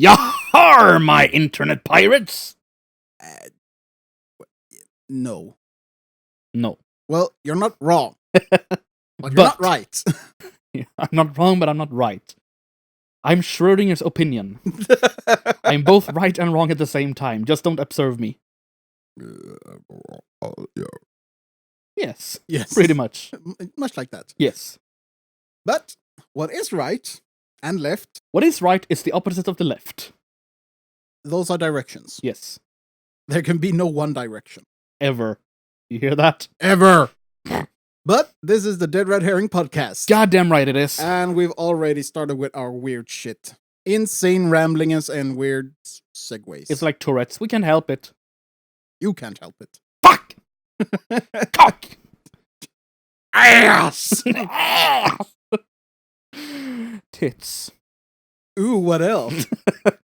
Yahar, my internet pirates! No. No. Well, you're not wrong. But you're not right. I'm not wrong, but I'm not right. I'm Schrodinger's opinion. I'm both right and wrong at the same time. Just don't observe me. Yes. Yes. Pretty much. Much like that. Yes. But what is right and left, What is right is the opposite of the left. those are directions. Yes. There can be no one direction. Ever. You hear that? Ever. But this is the Dead Red Herring podcast. Goddamn right it is. And we've already started with our weird shit. Insane ramblings and weird segues. It's like Tourette's. We can't help it. You can't help it. Fuck! Cock! Ass! Tits. Ooh, what else? Can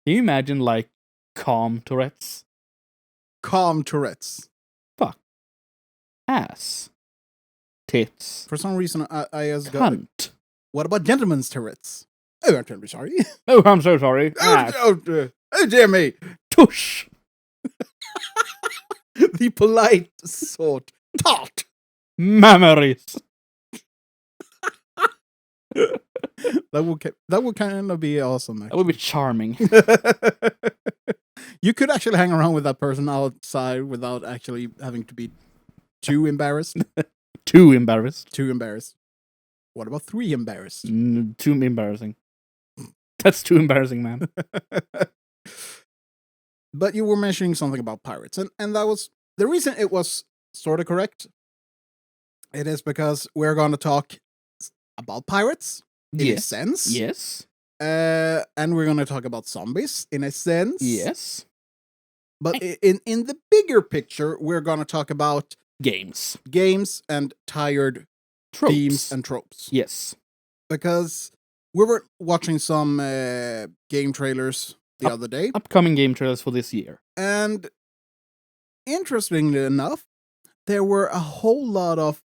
you imagine, like, calm Tourette's? Calm Tourette's. Ass. Tits. For some reason, I just got... Cunt. What about gentlemen's Tourette's? Oh, I'm terribly sorry. Oh, I'm so sorry. Ass. Oh, dear me. Tush. The polite sort. Tart. Memories. That would kind of be awesome, That actually. would be charming. You could actually hang around with that person outside without actually having to be too embarrassed. Too embarrassed. Too embarrassed. What about 3 embarrassed? Too embarrassing. That's too embarrassing, man. But you were mentioning something about pirates, and that was the reason it was sort of correct. It is because we're going to talk about pirates in a Yes. sense. Yes. And we're going to talk about zombies in a sense. Yes. But in the bigger picture, we're going to talk about Games. games and tired Tropes. themes and tropes. Yes. Because we were watching some game trailers the other day. Upcoming game trailers for this year. And interestingly enough, there were a whole lot of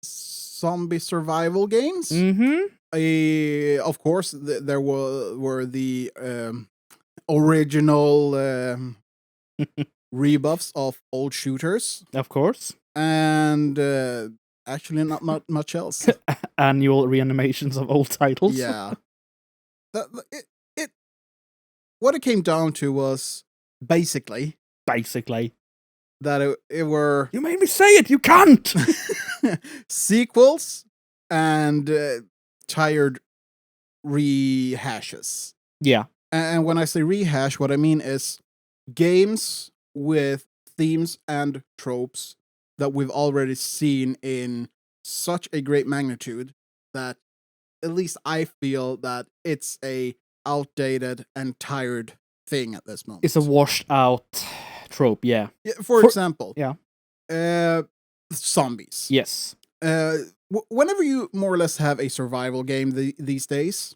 zombie survival games. Mm-hmm. Of course, there were the original rebuffs of old shooters. Of course. And actually not much else. Annual reanimations of old titles. Yeah. What it came down to was basically that it were You made me say it, you can't! sequels and tired rehashes. Yeah. And when I say rehash, what I mean is games with themes and tropes that we've already seen in such a great magnitude that at least I feel that it's a outdated and tired thing at this moment. It's a washed out trope, yeah. Yeah, for example, yeah. Zombies. Yes. Whenever you more or less have a survival game these days,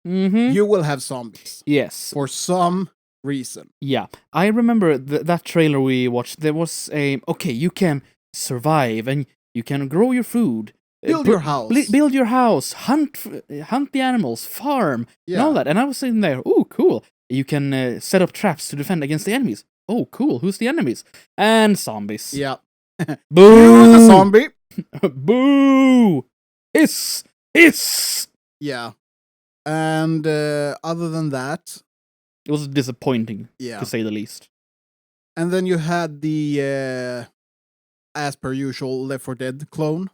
Mm-hmm. you will have zombies Yes. for some reason. Yeah. I remember that trailer we watched. There was you can survive and you can grow your food. Build your house. Build your house. Hunt the animals. Farm. And all that. And I was sitting there, oh, cool. You can set up traps to defend against the enemies. Oh, cool. Who's the enemies? And zombies. Yeah. Boo! You're the zombie. Boo! Hiss! Hiss! Yeah. And other than that, It was disappointing, yeah. to say the least. And then you had the, as per usual, Left 4 Dead clone.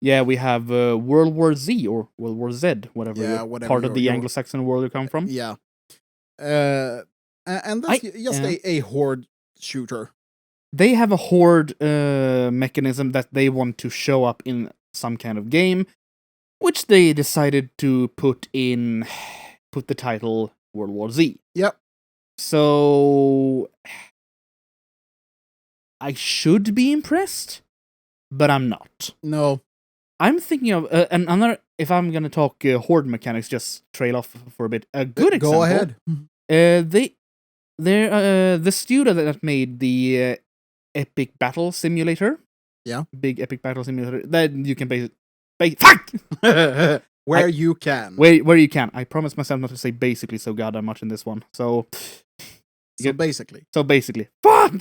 Yeah, we have World War Z or World War Z, whatever part of the Anglo-Saxon world you come from. Yeah. And that's just a horde shooter. They have a horde mechanism that they want to show up in some kind of game, which they decided to put the title World War Z. Yep. So I should be impressed, but I'm not. No. I'm thinking of another. If I'm gonna talk horde mechanics, just trail off for a bit. A good example. Go ahead. They're the studio that made the Epic Battle Simulator. Yeah. Big Epic Battle Simulator that you can base. Fuck! Where you can. Where you can. I promised myself not to say basically so goddamn much in this one. So basically. Fuck!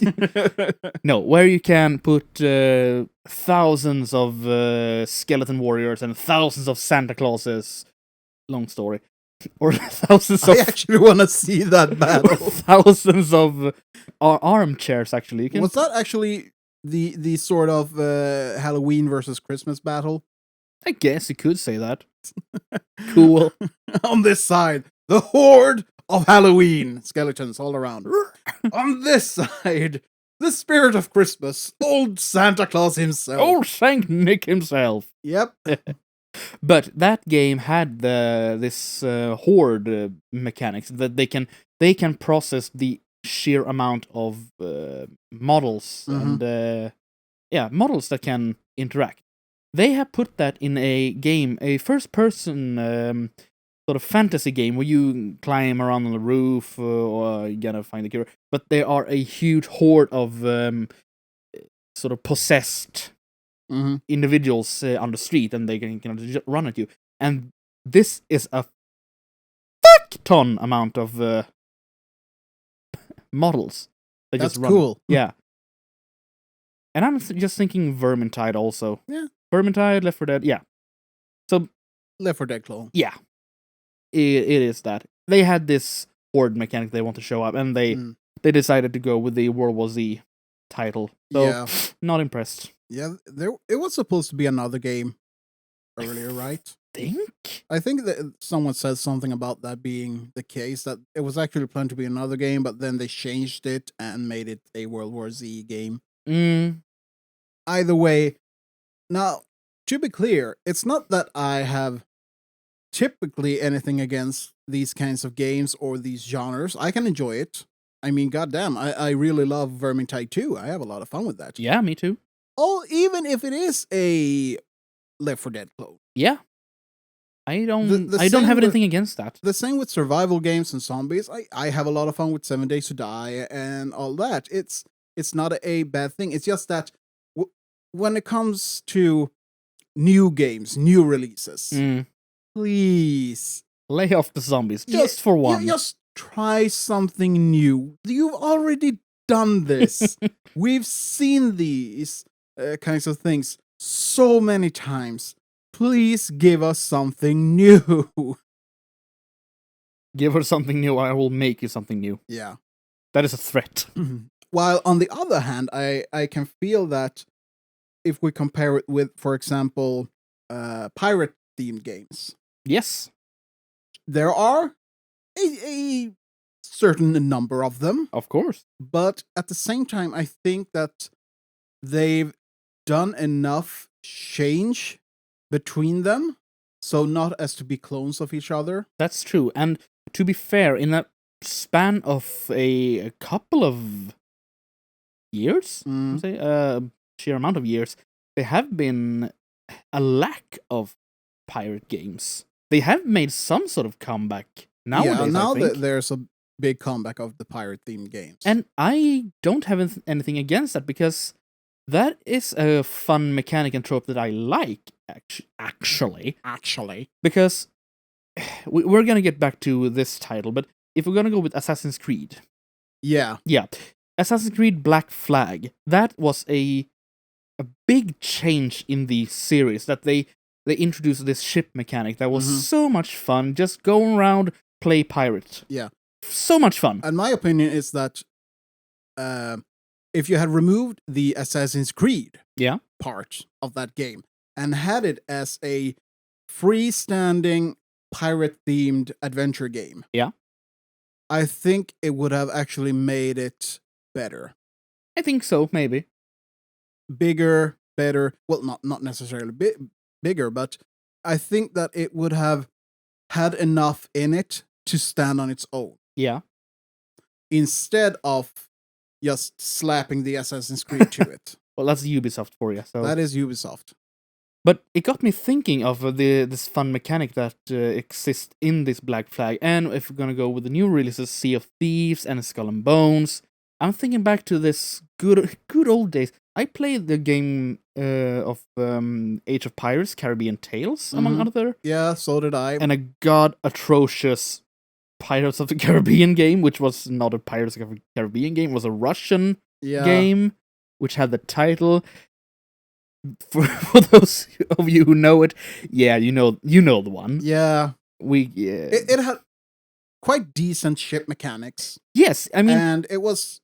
No, where you can put thousands of skeleton warriors and thousands of Santa Clauses. Long story. Or thousands of... I actually want to see that battle. Thousands of armchairs, actually. You can... Was that actually the sort of Halloween versus Christmas battle? I guess you could say that. Cool. On this side, the horde of Halloween skeletons all around. On this side, the spirit of Christmas, old Santa Claus himself. Old Saint Nick himself. Yep. But that game had this horde mechanics that they can process the sheer amount of models and models that can interact. They have put that in a game, a first-person sort of fantasy game where you climb around on the roof or you gotta find the cure. But there are a huge horde of sort of possessed individuals on the street, and they can just run at you. And this is a fuck ton amount of models. That's just run. Cool. Yeah. And I'm just thinking Vermintide also. Yeah. Vermintide, Left 4 Dead, yeah. So Left 4 Dead clone. Yeah. It is that. They had this horde mechanic they want to show up, and they decided to go with the World War Z title. So, not impressed. Yeah, it was supposed to be another game earlier, right? I think that someone said something about that being the case, that it was actually planned to be another game, but then they changed it and made it a World War Z game. Either way, now, to be clear, it's not that I have typically anything against these kinds of games or these genres. I can enjoy it. I mean, goddamn, I really love Vermintide 2. I have a lot of fun with that. Yeah, me too. Oh, even if it is a Left 4 Dead clone. Yeah. I don't have anything against that. The same with survival games and zombies. I have a lot of fun with 7 Days to Die and all that. It's not a bad thing. It's just that when it comes to new games, new releases, please lay off the zombies just for one. Just try something new. You've already done this. We've seen these kinds of things so many times. Please give us something new. Give her something new, I will make you something new. Yeah. That is a threat. While on the other hand, I can feel that if we compare it with, for example, pirate-themed games. Yes. There are a certain number of them. Of course. But at the same time, I think that they've done enough change between them, so not as to be clones of each other. That's true. And to be fair, in a span of a couple of years, sheer amount of years, there have been a lack of pirate games. They have made some sort of comeback nowadays. Yeah, now I think. there's a big comeback of the pirate-themed games. And I don't have anything against that, because that is a fun mechanic and trope that I like, actually. Because we're going to get back to this title, but if we're going to go with Assassin's Creed. Yeah. Yeah. Assassin's Creed Black Flag, that was a big change in the series, that they introduced this ship mechanic that was so much fun. Just go around, play pirate. Yeah. So much fun. And my opinion is that if you had removed the Assassin's Creed part of that game and had it as a freestanding pirate-themed adventure game, I think it would have actually made it better. I think so, maybe. Bigger, better. Well, not necessarily bigger, but I think that it would have had enough in it to stand on its own. Yeah. Instead of just slapping the Assassin's Creed to it. Well, that's Ubisoft for you. So that is Ubisoft. But it got me thinking of this fun mechanic that exists in this Black Flag. And if we're going to go with the new releases, Sea of Thieves and Skull and Bones, I'm thinking back to this good old days. I played the game of Age of Pirates, Caribbean Tales, among Mhm. other, Yeah, so did I. and a god atrocious Pirates of the Caribbean game, which was not a Pirates of the Caribbean game, it was a Russian Yeah. game, which had the title. For those of you who know it, yeah, you know the one. Yeah. Yeah. It had quite decent ship mechanics. Yes, I mean, And it was,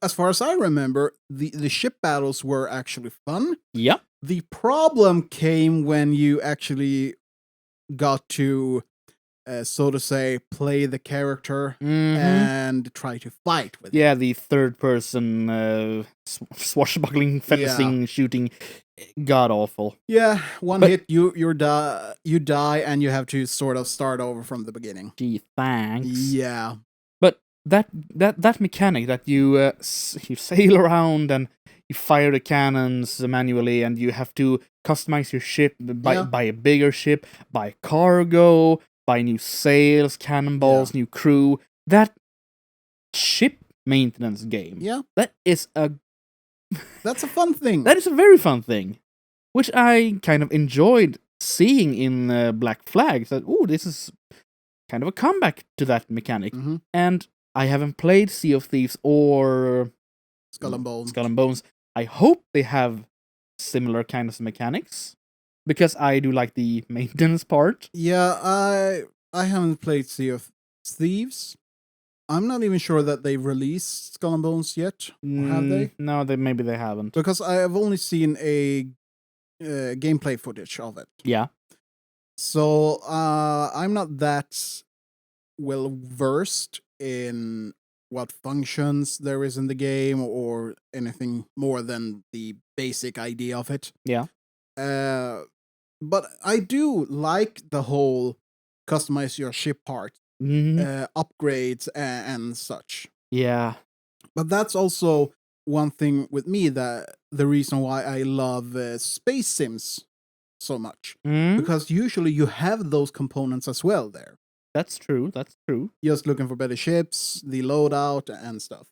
as far as I remember, the ship battles were actually fun. yeah. The problem came when you actually got to, so to say, play the character and try to fight with Yeah, him. the third person swashbuckling, fencing, shooting, god awful. Yeah, one But- hit, you die, and you have to sort of start over from the beginning. Gee, thanks. Yeah. But that mechanic that you you sail around and you fire the cannons manually, and you have to customize your ship, buy a bigger ship, buy cargo, buy new sails, cannonballs, new crew. That ship maintenance game. Yeah. That is a That's a fun thing. That is a very fun thing, which I kind of enjoyed seeing in Black Flag. That this is kind of a comeback to that mechanic. Mhm. And I haven't played Sea of Thieves or Skull and Bones. Skull and Bones. I hope they have similar kinds of mechanics, because I do like the maintenance part. Yeah, I haven't played Sea of Thieves. I'm not even sure that they've released Skull and Bones yet. Or have they? No, maybe they haven't. Because I have only seen a gameplay footage of it. Yeah. So I'm not that well versed in what functions there is in the game or anything more than the basic idea of it. Yeah. But I do like the whole customize your ship part, upgrades and such. Yeah. But that's also one thing with me, that the reason why I love space sims so much, because usually you have those components as well there. That's true. That's true. Just looking for better ships, the loadout and stuff.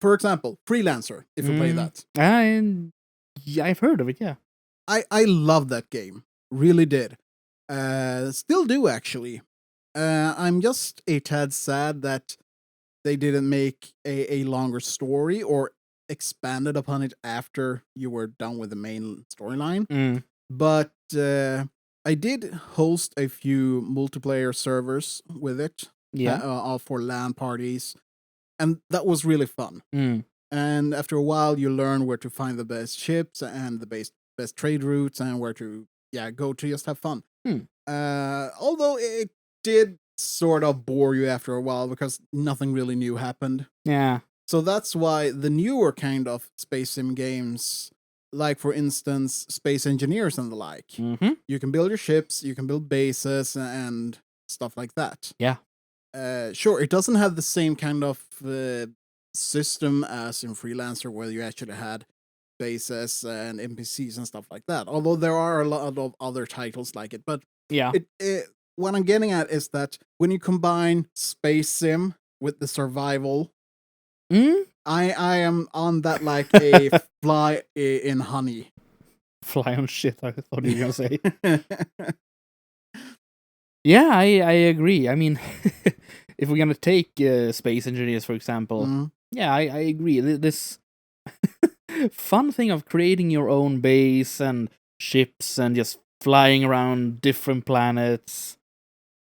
For example, Freelancer, if you play that. Yeah, I've heard of it, yeah. I love that game. Really did. Still do, actually. I'm just a tad sad that they didn't make a longer story or expanded upon it after you were done with the main storyline. But I did host a few multiplayer servers with it. Yeah. All for LAN parties. And that was really fun. Mm. And after a while, you learn where to find the best ships and the best trade routes and where to go to just have fun. Although it did sort of bore you after a while because nothing really new happened. Yeah. So that's why the newer kind of space sim games, like for instance, Space Engineers and the like, you can build your ships, you can build bases and stuff like that. Yeah. Sure, it doesn't have the same kind of system as in Freelancer, where you actually had bases and NPCs and stuff like that. Although there are a lot of other titles like it, but yeah, what I'm getting at is that when you combine space sim with the survival, I am on that like a fly in honey. Fly on shit, I thought you were gonna say. Yeah, I agree. I mean, if we're gonna take Space Engineers, for example, yeah, I agree. This fun thing of creating your own base and ships and just flying around different planets.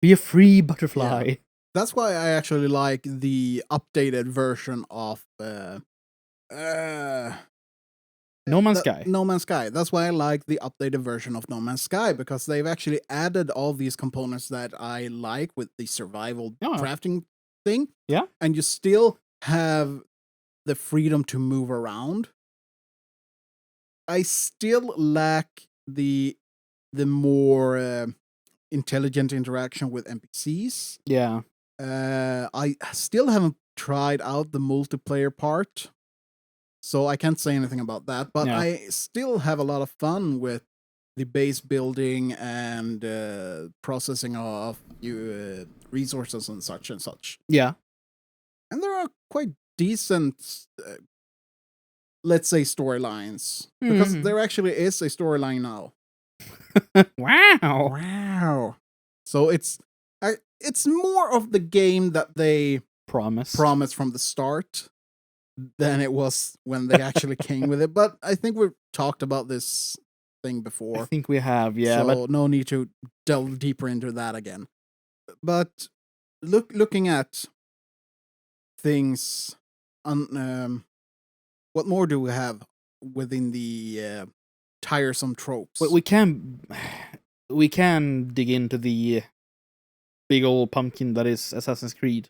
Be a free butterfly. Yeah. That's why I actually like the updated version of No Man's Sky. No Man's Sky. That's why I like the updated version of No Man's Sky, because they've actually added all these components that I like with the survival crafting thing. Yeah. And you still have the freedom to move around. I still lack the more intelligent interaction with NPCs. Yeah. I still haven't tried out the multiplayer part, so I can't say anything about that. But I still have a lot of fun with the base building and processing of resources and such and such. Yeah. And there are quite decent, let's say, storylines, because there actually is a storyline now. Wow. Wow. So it's more of the game that they Promised from the start than it was when they actually came with it. But I think we've talked about this thing before. I think we have, yeah. So But no need to delve deeper into that again. But looking at things, what more do we have within the tiresome tropes? we can dig into the big old pumpkin that is Assassin's Creed.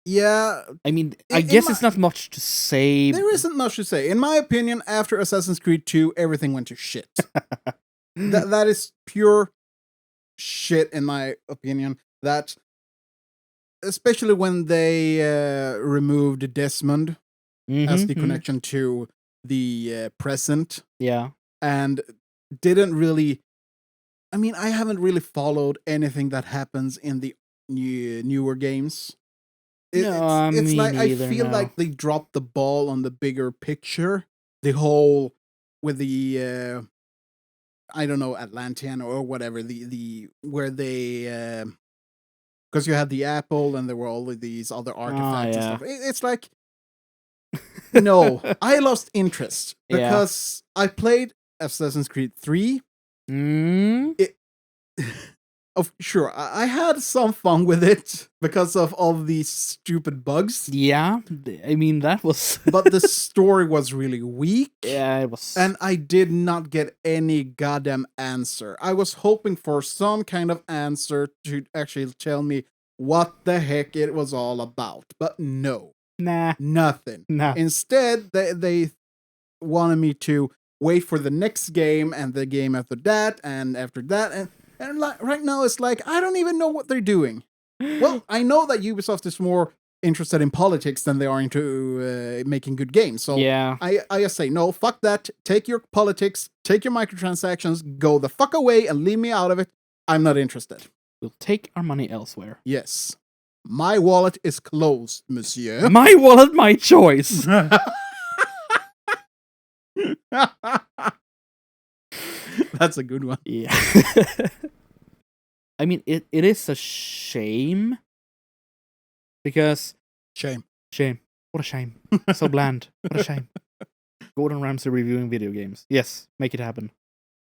Yeah. I mean, I guess it's not much to say. There isn't much to say. In my opinion, after Assassin's Creed 2, everything went to shit. That is pure shit, in my opinion. That, especially when they removed Desmond as the connection to the present. Yeah. And didn't really... I mean, I haven't really followed anything that happens in the newer games. It's like I feel like they dropped the ball on the bigger picture. The whole with the I don't know, Atlantean or whatever, the where they because you had the apple and there were all of these other artifacts and stuff. It's like, no, I lost interest because I played Assassin's Creed 3. Sure, I had some fun with it because of all these stupid bugs. Yeah, I mean, that was... But the story was really weak. Yeah, it was... And I did not get any goddamn answer. I was hoping for some kind of answer to actually tell me what the heck it was all about. But no. Nah. Nothing. Nah. Instead, they wanted me to wait for the next game and the game after that and after that. And right now, it's like, I don't even know what they're doing. Well, I know that Ubisoft is more interested in politics than they are into making good games. So yeah. I just say, no, fuck that. Take your politics, take your microtransactions, go the fuck away and leave me out of it. I'm not interested. We'll take our money elsewhere. Yes. My wallet is closed, monsieur. My wallet, my choice. That's a good one. Yeah. I mean, it is a shame. Because... Shame. What a shame. So bland. What a shame. Gordon Ramsay reviewing video games. Yes, make it happen.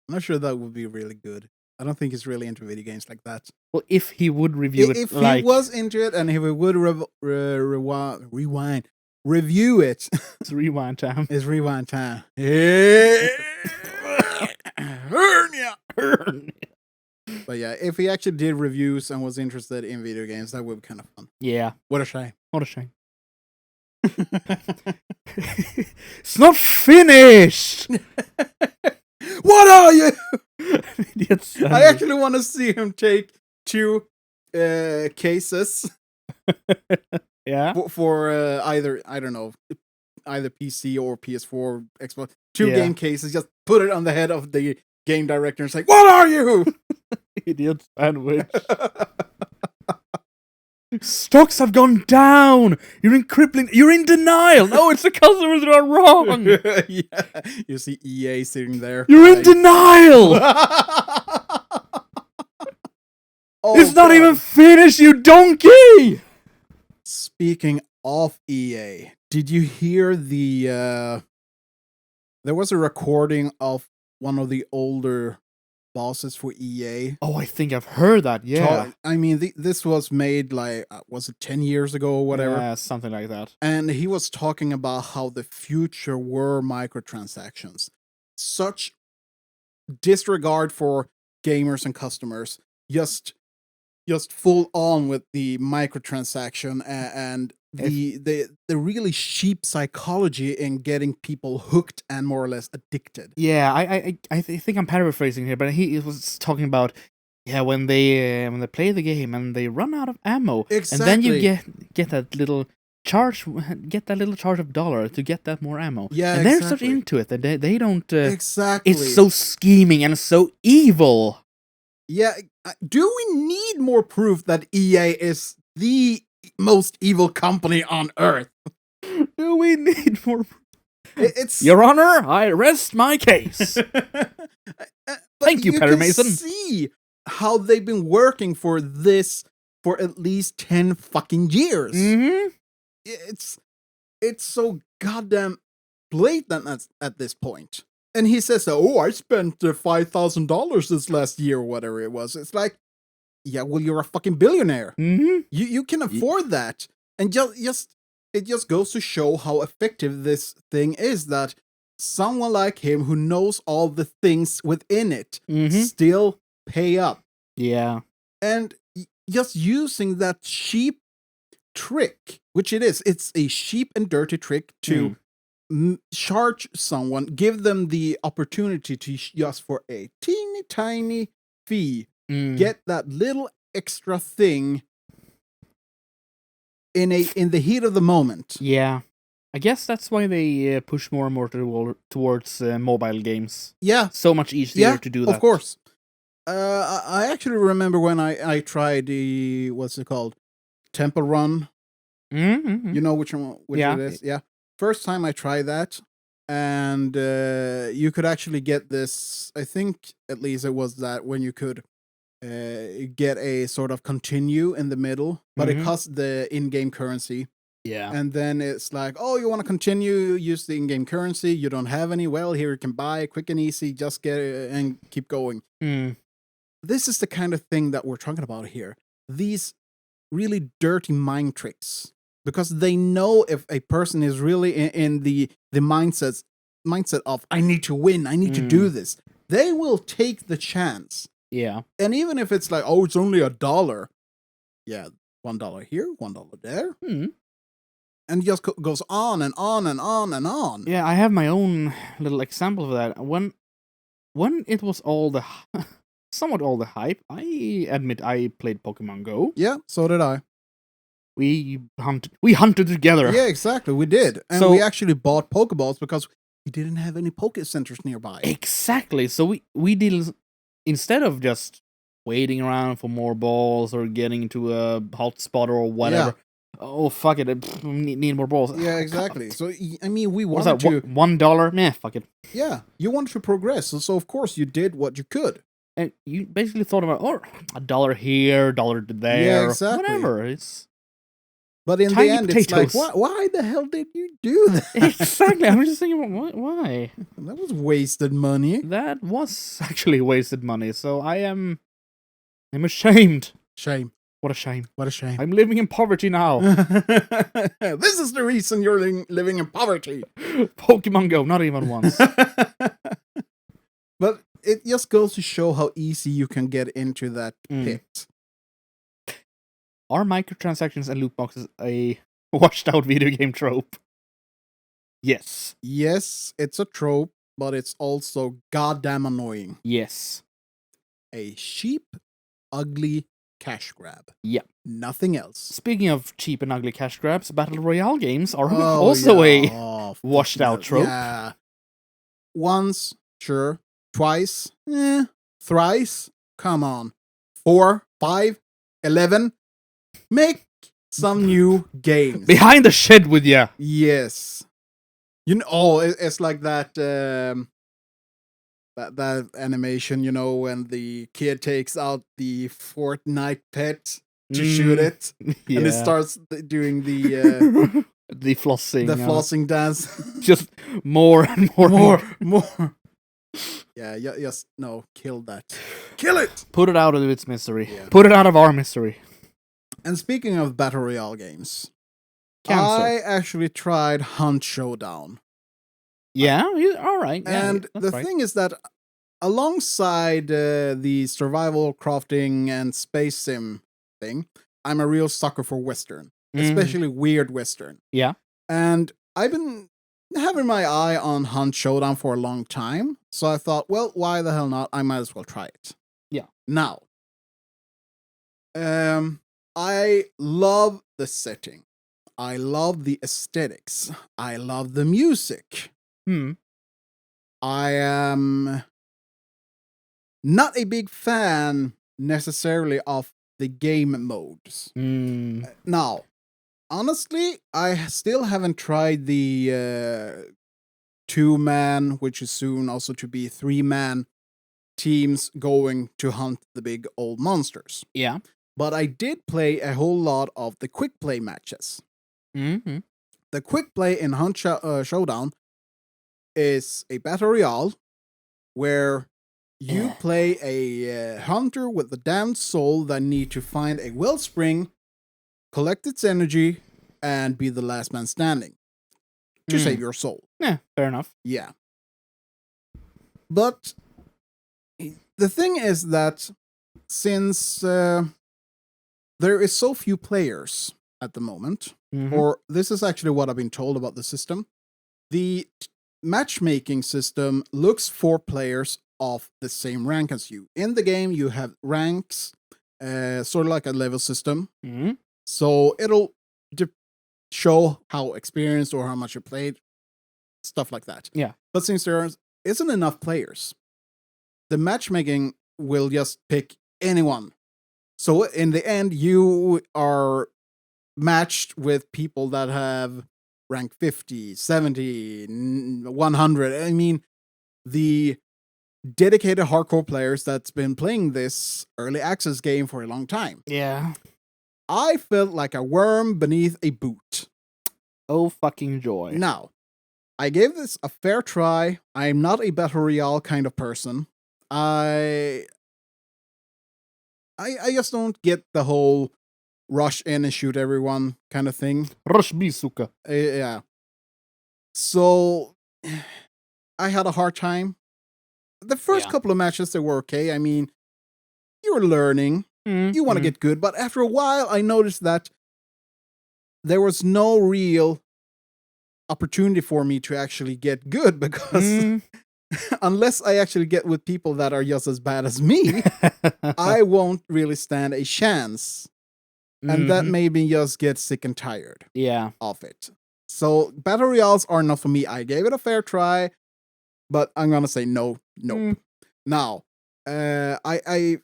I'm not sure that would be really good. I don't think he's really into video games like that. Well, if he would review it, if he was into it and if he would review it. It's rewind time. It's rewind time. But yeah, if he actually did reviews and was interested in video games, that would be kind of fun. Yeah. What a shame. What a shame. It's not finished! What are you? I actually want to see him take 2 cases. Yeah. For either, I don't know, either PC or PS4, Xbox. 2 game cases, just put it on the head of the game director and say, "What are you?" Idiot sandwich. Stocks have gone down. You're in denial. No, it's the customers that are wrong. Yeah. You see EA sitting there. You're in denial. It's not even finished, you donkey. Speaking of EA, did you hear the there was a recording of one of the older bosses for EA? Oh, I think I've heard that, yeah. I mean, this was made like, was it 10 years ago or whatever? Yeah, something like that. And he was talking about how the future were microtransactions. Such disregard for gamers and customers. Just full on with the microtransaction and the really cheap psychology in getting people hooked and more or less addicted. Yeah, I think I'm paraphrasing here, but he was talking about when they play the game and they run out of ammo, exactly. And then you get that little charge, of dollar to get that more ammo. Yeah, and they're such into it that they don't. Exactly, it's so scheming and so evil. Yeah, do we need more proof that EA is the most evil company on earth. Do we need more? It's Your Honor, I rest my case. Thank you, Perry can Mason. See how they've been working for this for at least 10 fucking years. Mm-hmm. It's so goddamn blatant at this point. And he says, "Oh, I spent $5,000 this last year, or whatever it was." It's like, yeah, well, you're a fucking billionaire. Mm-hmm. You can afford that, and it just goes to show how effective this thing is. That someone like him who knows all the things within it still pay up. Yeah, and just using that cheap trick, which it is. It's a cheap and dirty trick to charge someone, give them the opportunity to just for a teeny tiny fee, get that little extra thing in the heat of the moment. Yeah, I guess that's why they push more and more towards mobile games. Yeah, so much easier to do that. Of course. I actually remember when I tried the what's it called, Temple Run. Mm-hmm. You know which one? Which it is? Yeah. First time I tried that, and you could actually get this. I think at least it was that when you could get a sort of continue in the middle, but it cost the in-game currency. Yeah. And then it's like, oh, you want to continue, use the in-game currency. You don't have any. Well, here you can buy, quick and easy. Just get it and keep going. This is the kind of thing that we're talking about here. These really dirty mind tricks. Because they know if a person is really in the mindset of, I need to win, I need to do this, they will take the chance. Yeah. And even if it's like, oh, it's only $1. Yeah, $1 here, $1 there. And it just goes on and on and on and on. Yeah, I have my own little example of that. When it was somewhat all the hype, I admit I played Pokemon Go. Yeah, so did I. We hunted together. Yeah, exactly. We did. And we actually bought Pokeballs because we didn't have any Poke Centers nearby. Exactly. So we did, instead of just waiting around for more balls or getting into a hotspot or whatever. Yeah. Oh, fuck it. Need more balls. Yeah, exactly. So, I mean, we wanted to... $1? Meh, fuck it. Yeah, you wanted to progress. So, of course, you did what you could. And you basically thought about, oh, $1 here, $1 there. Yeah, exactly. Whatever. It's... But in the end, potatoes. It's like, why the hell did you do that? Exactly. I'm just thinking, why? That was wasted money. That was actually wasted money. So I'm ashamed. Shame. What a shame. What a shame. I'm living in poverty now. This is the reason you're living in poverty. Pokemon Go, not even once. But it just goes to show how easy you can get into that pit. Are microtransactions and loot boxes a washed-out video game trope? Yes. Yes, it's a trope, but it's also goddamn annoying. Yes. A cheap, ugly cash grab. Yeah. Nothing else. Speaking of cheap and ugly cash grabs, Battle Royale games are also a washed-out trope. Yeah. Once, sure. Twice, thrice, come on. 4, 5, 11... Make some new games. Behind the shed with ya. Yes. You know, it's like that that animation, you know, when the kid takes out the Fortnite pet to shoot it, and it starts doing the the flossing dance. Just more and more. Yeah, yes, no, kill that. Kill it! Put it out of its misery. Yeah. Put it out of our misery. And speaking of Battle Royale games, I actually tried Hunt Showdown. Yeah, all right. Yeah, and the thing is that alongside the survival, crafting, and space sim thing, I'm a real sucker for Western, especially weird Western. Yeah. And I've been having my eye on Hunt Showdown for a long time, so I thought, well, why the hell not? I might as well try it. Yeah. Now, I love the setting. I love the aesthetics. I love the music. I am not a big fan necessarily of the game modes. Now, Honestly, I still haven't tried the 2-man, which is soon also to be 3-man teams going to hunt the big old monsters. Yeah. But I did play a whole lot of the quick play matches. Mm-hmm. The quick play in Hunt Showdown is a battle royale where you play a hunter with a damned soul that need to find a wellspring, collect its energy, and be the last man standing to save your soul. Yeah, fair enough. Yeah. But the thing is that since there is so few players at the moment, Mhm. or this is actually what I've been told about the system, the matchmaking system looks for players of the same rank as you. In the game, you have ranks, sort of like a level system. Mhm. So it'll show how experienced or how much you played, stuff like that. Yeah. But since there isn't enough players, the matchmaking will just pick anyone. So in the end, you are matched with people that have rank 50, 70, 100. I mean, the dedicated hardcore players that's been playing this early access game for a long time. Yeah. I felt like a worm beneath a boot. Oh, fucking joy. Now, I gave this a fair try. I'm not a battle royale kind of person. I just don't get the whole rush in and shoot everyone kind of thing. Rush Bisuka. Yeah. So I had a hard time. The first couple of matches, they were okay. I mean, you were learning. You want to get good. But after a while, I noticed that there was no real opportunity for me to actually get good because unless I actually get with people that are just as bad as me, I won't really stand a chance. And that made me just get sick and tired of it. So battle royales are not for me. I gave it a fair try, but I'm gonna say nope. Now, I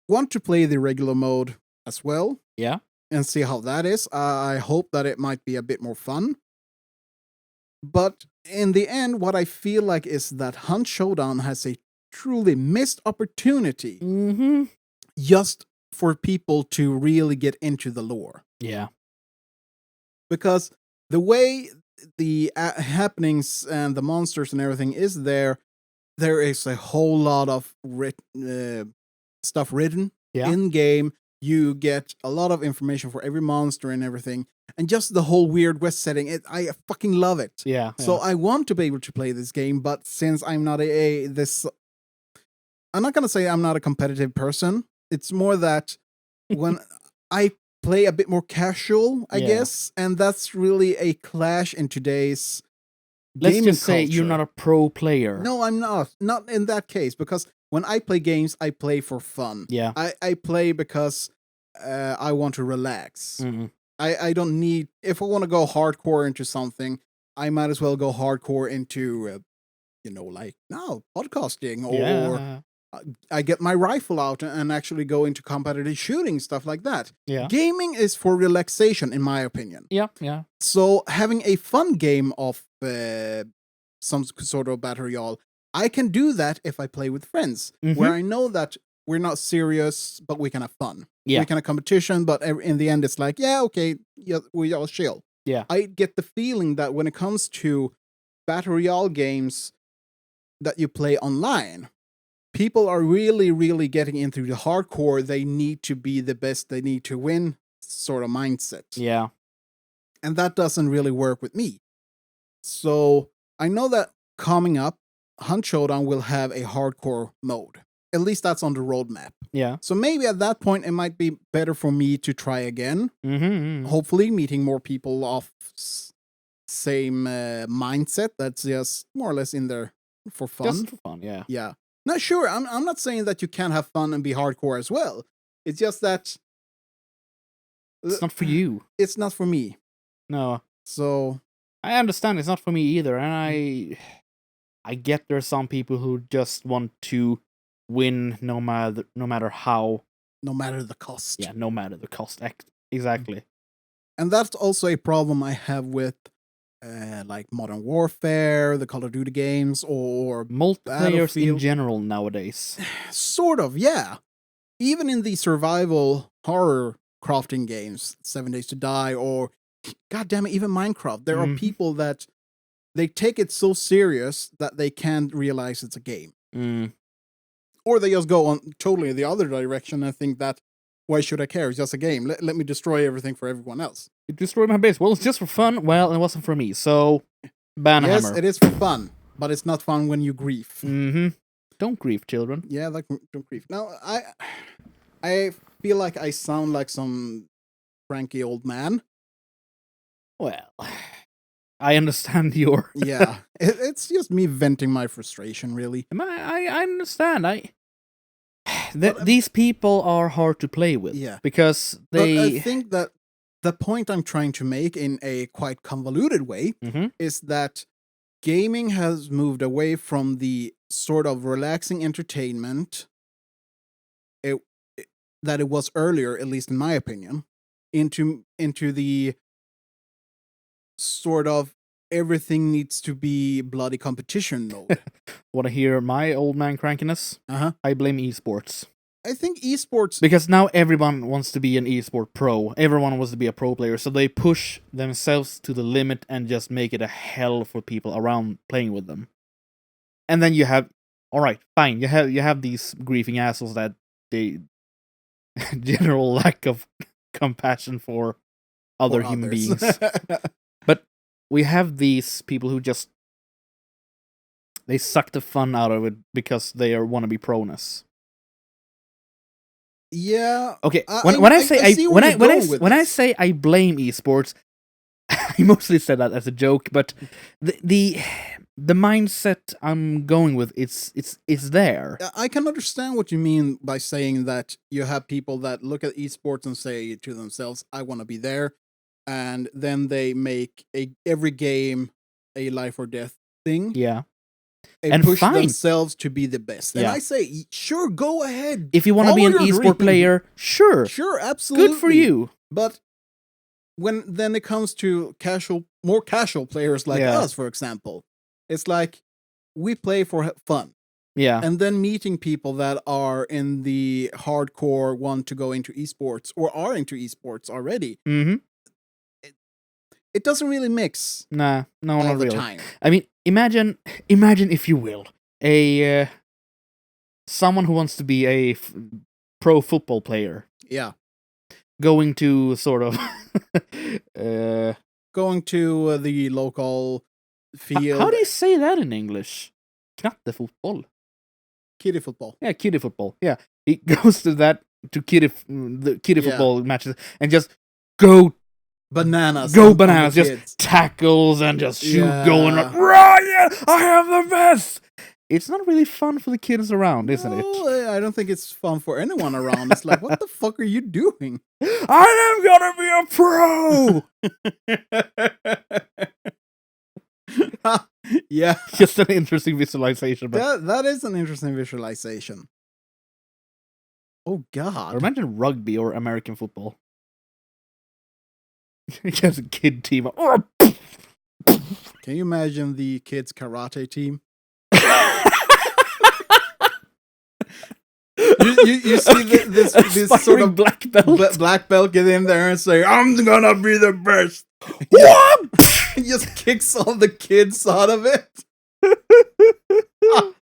want to play the regular mode as well. Yeah. And see how that is. I hope that it might be a bit more fun. But in the end, what I feel like is that Hunt Showdown has a truly missed opportunity just for people to really get into the lore. Yeah. Because the way the happenings and the monsters and everything is there is a whole lot of stuff written in game. You get a lot of information for every monster and everything, and just the whole Weird West setting. I fucking love it. Yeah. So I want to be able to play this game, but since I'm not I'm not gonna say I'm not a competitive person. It's more that when I play a bit more casual, I guess, and that's really a clash in today's Let's gaming just say culture. you're not a pro player. No, I'm not. Not in that case, because when I play games, I play for fun. Yeah. I play because I want to relax. I don't need, if I want to go hardcore into something, I might as well go hardcore into, like now, podcasting, or I get my rifle out and actually go into competitive shooting, stuff like that. Yeah. Gaming is for relaxation, in my opinion. Yeah. So having a fun game of some sort of battle royale, I can do that if I play with friends, where I know that we're not serious, but we can have fun. Yeah. We can have competition, but in the end, it's like, yeah, okay, we all chill. Yeah. I get the feeling that when it comes to battle royale games that you play online, people are really, really getting into the hardcore. They need to be the best. They need to win sort of mindset. Yeah. And that doesn't really work with me. So I know that coming up, Hunt Showdown will have a hardcore mode. At least that's on the roadmap. Yeah. So maybe at that point, it might be better for me to try again. Hopefully meeting more people of same mindset that's just more or less in there for fun. Just for fun, yeah. Yeah. Now, sure, I'm not saying that you can't have fun and be hardcore as well. It's just that it's not for you. It's not for me. No. So I understand it's not for me either, and I get there's some people who just want to win no matter how. No matter the cost. Yeah, no matter the cost. Exactly. And that's also a problem I have with like Modern Warfare, the Call of Duty games, or Multiplayers in Battlefield. general nowadays. Sort of, yeah. Even in the survival horror crafting games, 7 Days to Die, or God damn it, even Minecraft, there are Mhm. people that they take it so serious that they can't realize it's a game. Mm. Or they just go on totally the other direction and think that, why should I care? It's just a game. Let me destroy everything for everyone else. You destroyed my base. Well, it's just for fun. Well, it wasn't for me. So, ban Yes, hammer. it is for fun, but it's not fun when you grief. Mm-hmm. Don't grief, children. Yeah, like don't grief. Now, I feel like I sound like some cranky old man. Well, I understand your. Yeah, it's just me venting my frustration, really. I understand. But, These people are hard to play with. Yeah. Because But I they. think that the point I'm trying to make in a quite convoluted way Mhm. is that gaming has moved away from the sort of relaxing entertainment that it was earlier, at least in my opinion, into the sort of everything needs to be bloody competition mode. Want to hear my old man crankiness? Uh-huh. I blame esports. I think esports. Because now everyone wants to be an esport pro. Everyone wants to be a pro player. So they push themselves to the limit and just make it a hell for people around playing with them. And then you have, all right, fine. You have these griefing assholes that they general lack of compassion for other for human others. beings. But we have these people who just they suck the fun out of it because they are wannabe proness. Yeah. Okay, I when I say see where you're going with when I this. say I blame esports, I mostly said that as a joke, but the mindset I'm going with it's there. I can understand what you mean by saying that you have people that look at esports and say to themselves, I want to be there. And then they make every game a life or death thing. Yeah. They And push fine. themselves to be the best. And Yeah. I say, sure, go ahead. If you want to be an Follow your esport dream. player, sure. Sure, absolutely. Good for you. But when then it comes to more casual players like Yeah. us, for example, it's like we play for fun. Yeah. And then meeting people that are in the hardcore want to go into esports or are into esports already, Mm-hmm. it doesn't really mix Nah, no, all not the really. time. I mean, imagine if you will, a someone who wants to be a pro football player Yeah. going to sort of Going to the local field. how do you say that in English? Knattefotboll. Kiddie football. Yeah, kiddie football. Yeah, he goes to the kiddie Yeah. football matches and just go Bananas. go on the bananas, just kids. tackles and just shoot, Yeah. going like, "Rah, yeah, I have the best." It's not really fun for the kids around, isn't it? No, I don't think it's fun for anyone around. It's like, what the fuck are you doing? I am gonna be a pro. Yeah, Just an interesting visualization. But that is an interesting visualization. Oh God! or imagine rugby or American football. Just a kid team. Can you imagine the kids' karate team? You see this sort Aspiring of black belt. black belt get in there and say, "I'm gonna be the best." What? He just kicks all the kids out of it.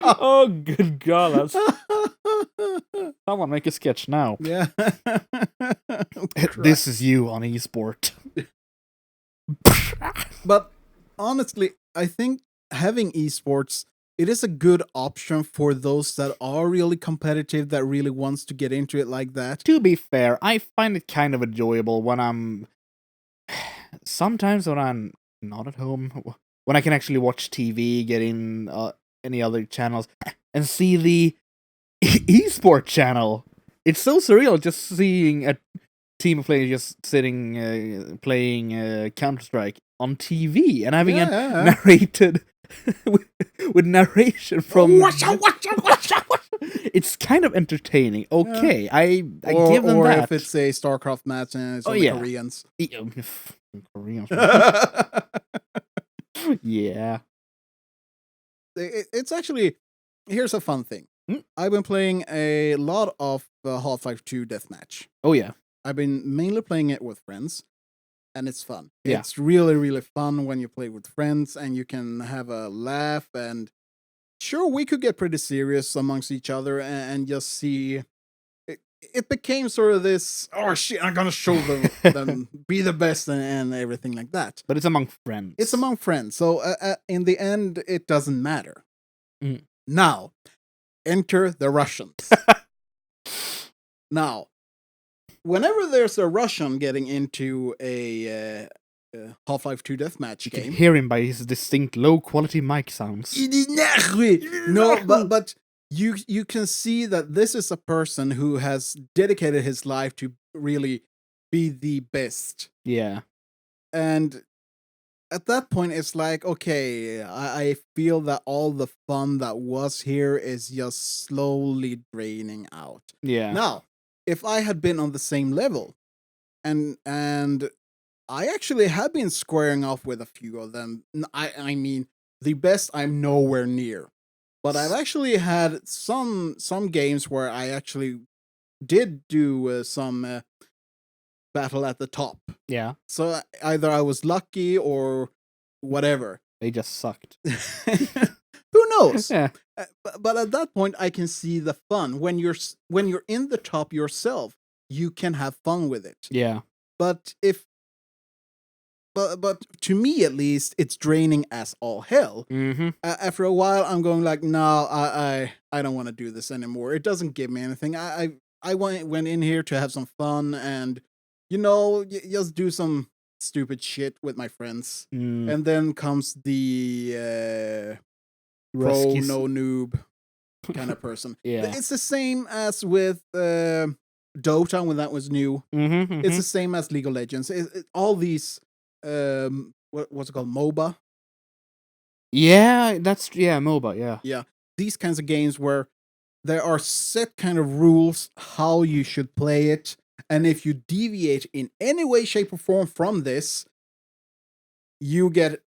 Oh, good God! Someone make a sketch now. Yeah. This is you on eSport. But honestly, I think having esports, it is a good option for those that are really competitive, that really wants to get into it like that. To be fair, I find it kind of enjoyable when I'm. Sometimes when I'm not at home, when I can actually watch TV, get in any other channels, and see the eSport channel. It's so surreal just seeing a team of players just sitting playing Counter-Strike on TV and having Yeah. narrated with narration from Watcha, watcha, watcha, watcha. It's kind of entertaining. Okay, I or, give them or that. if it's a StarCraft match and it's only Koreans. Koreans. Yeah. It's actually, here's a fun thing. Mm. I've been playing a lot of Half-Life 2 Deathmatch. Oh yeah. I've been mainly playing it with friends, and it's fun. Yeah. It's really, really fun when you play with friends and you can have a laugh. And sure, we could get pretty serious amongst each other and just see. It became sort of this, oh shit, I'm gonna show them be the best and everything like that. But it's among friends. It's among friends. So in the end, it doesn't matter. Mm. Now, enter the Russians. Now, whenever there's a Russian getting into a Half-Life 2 deathmatch You game, can hear him by his distinct low-quality mic sounds. no, but you can see that this is a person who has dedicated his life to really be the best. Yeah. And at that point, it's like, okay, I feel that all the fun that was here is just slowly draining out. Yeah. Now, if I had been on the same level, and I actually have been squaring off with a few of them. I mean, the best I'm nowhere near, but I've actually had some games where I actually did do some battle at the top. Yeah. So either I was lucky or whatever. They just sucked. Who knows? Yeah. But at that point, I can see the fun. When you're in the top yourself, you can have fun with it. Yeah. But but to me at least, it's draining as all hell. Mm-hmm. After a while, I'm going like, no, I don't want to do this anymore. It doesn't give me anything. I went in here to have some fun and just do some stupid shit with my friends. Mm. And then comes the pro Ruskies. no noob kind of person. Yeah. It's the same as with Dota when that was new. Mm-hmm, It's the same as League of Legends. All these what's it called, MOBA? Yeah, that's MOBA. Yeah. Yeah, these kinds of games where there are set kind of rules how you should play it, and if you deviate in any way, shape, or form from this, you get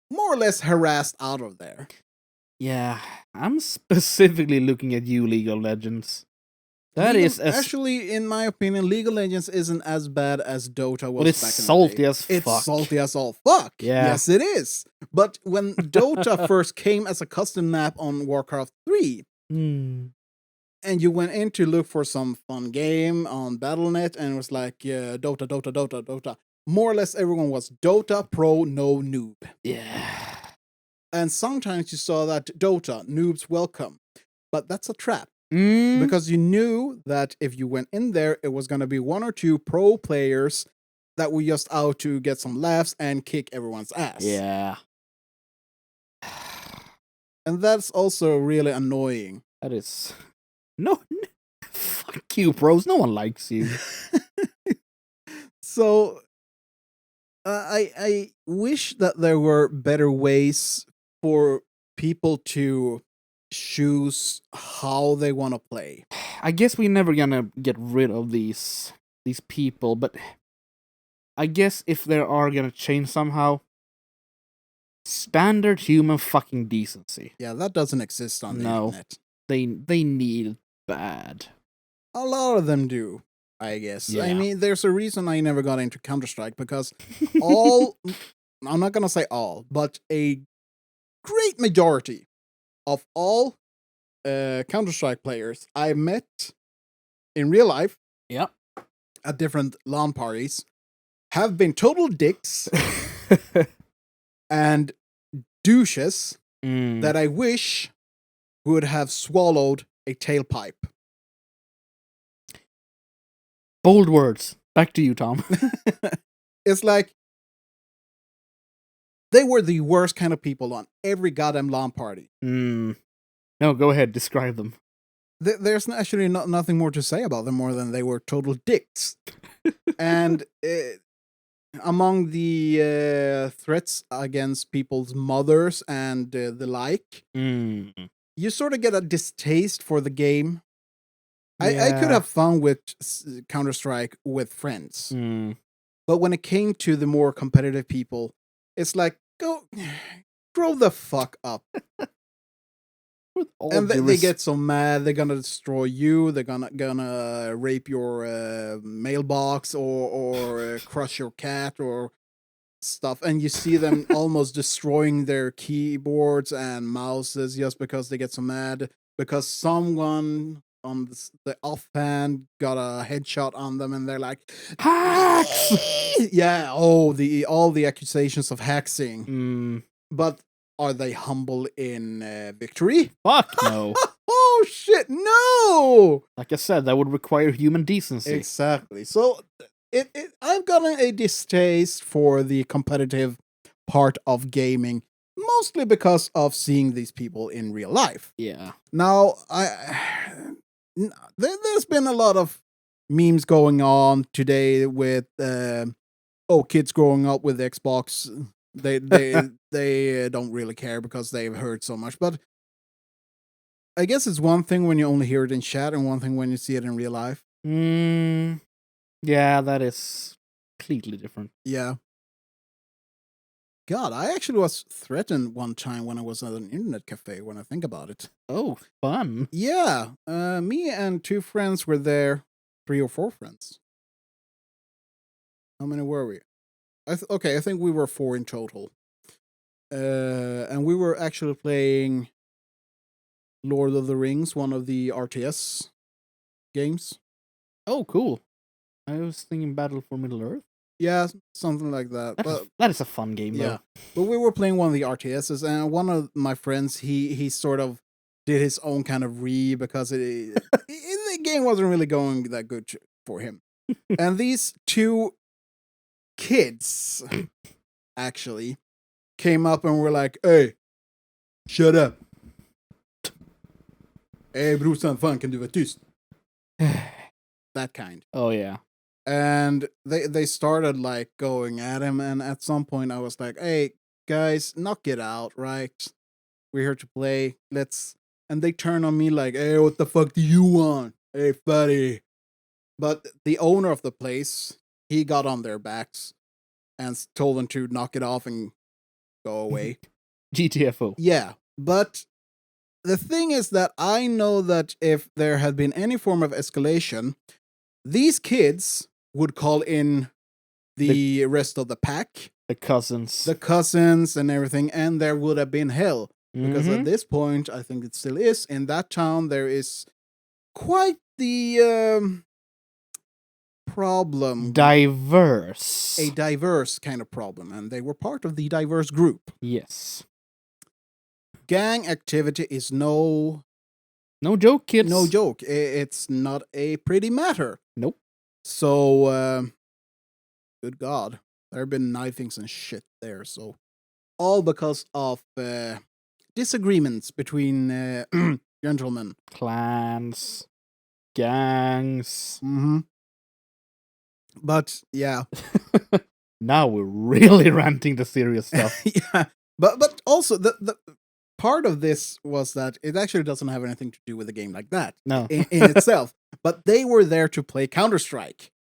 more or less harassed out of there. Yeah, I'm specifically looking at you, League of Legends. That is actually, in my opinion, League of Legends isn't as bad as Dota was it's back in salty the day. as fuck. It's salty as all fuck. Yeah. Yes, it is. But when Dota first came as a custom map on Warcraft 3, Mm. and you went in to look for some fun game on Battle.net, and it was like, yeah, Dota. More or less everyone was Dota pro, no noob. Yeah. And sometimes you saw that Dota, noobs welcome. But that's a trap. Mm. Because you knew that if you went in there, it was going to be one or two pro players that were just out to get some laughs and kick everyone's ass. Yeah. And that's also really annoying. That is. No. Fuck you, pros. No one likes you. So, I wish that there were better ways for people to choose how they want to play. I guess we're never gonna get rid of these people, but I guess if they are gonna change somehow, standard human fucking decency. Yeah, that doesn't exist on the internet. They need it bad. A lot of them do, I guess. Yeah. I mean, there's a reason I never got into Counter-Strike, because I'm not gonna say all, but a great majority of all Counter-Strike players I met in real life, Yep. at different LAN parties, have been total dicks and douches that I wish would have swallowed a tailpipe. Bold words. Back to you, Tom. It's like they were the worst kind of people on every goddamn LAN party. No, go ahead. Describe them. There's actually nothing more to say about them more than they were total dicks. And among the threats against people's mothers and the like, you sort of get a distaste for the game. I could Yeah. have fun with Counter-Strike with friends. But when it came to the more competitive people, it's like, go grow the fuck up. With all And due they get so mad, they're gonna destroy you, they're gonna rape your mailbox or crush your cat or stuff. And you see them almost destroying their keyboards and mouses just because they get so mad because someone on the offhand got a headshot on them and they're like, hacks. yeah, all the accusations of hacking. But are they humble in victory? Fuck no. Oh shit, no! Like I said, that would require human decency. Exactly. So I've gotten a distaste for the competitive part of gaming, mostly because of seeing these people in real life. Yeah. Now, there's been a lot of memes going on today with kids growing up with Xbox. They don't really care because they've heard so much. But I guess it's one thing when you only hear it in chat and one thing when you see it in real life. Yeah, that is completely different. Yeah. God, I actually was threatened one time when I was at an internet cafe, when I think about it. Oh, fun. Yeah. Me and 2 friends were there. 3 or 4 friends. How many were we? I think we were 4 in total. And we were actually playing Lord of the Rings, one of the RTS games. Oh, cool. I was thinking Battle for Middle Earth. Yeah, something like that. That is a fun game, though. Yeah. But we were playing one of the RTSs, and one of my friends, he sort of did his own kind of because the game wasn't really going that good for him. And these 2 kids actually came up and were like, "Hey, shut up. Hey, brorsan, fan kan du vara tyst?" That kind. Oh, yeah. And they started like going at him, and at some point I was like, "Hey, guys, knock it out, right? We're here to play. Let's..." And they turn on me like, "Hey, what the fuck do you want? Hey, buddy." But the owner of the place, he got on their backs and told them to knock it off and go away. GTFO. Yeah, but the thing is that I know that if there had been any form of escalation, these kids would call in the rest of the pack, the cousins and everything, and there would have been hell. Because at this point, I think it still is, in that town, there is quite the problem. Diverse. A diverse kind of problem, and they were part of the diverse group. Yes. Gang activity is no joke, kids. No joke. It's not a pretty matter. Nope. So, good God. There have been knifings and shit there, so... All because of disagreements between gentlemen. Clans. Gangs. Mm-hmm. But, yeah. Now we're really ranting the serious stuff. Yeah. But also, the part of this was that it actually doesn't have anything to do with a game like that. No. in itself. But they were there to play Counter-Strike.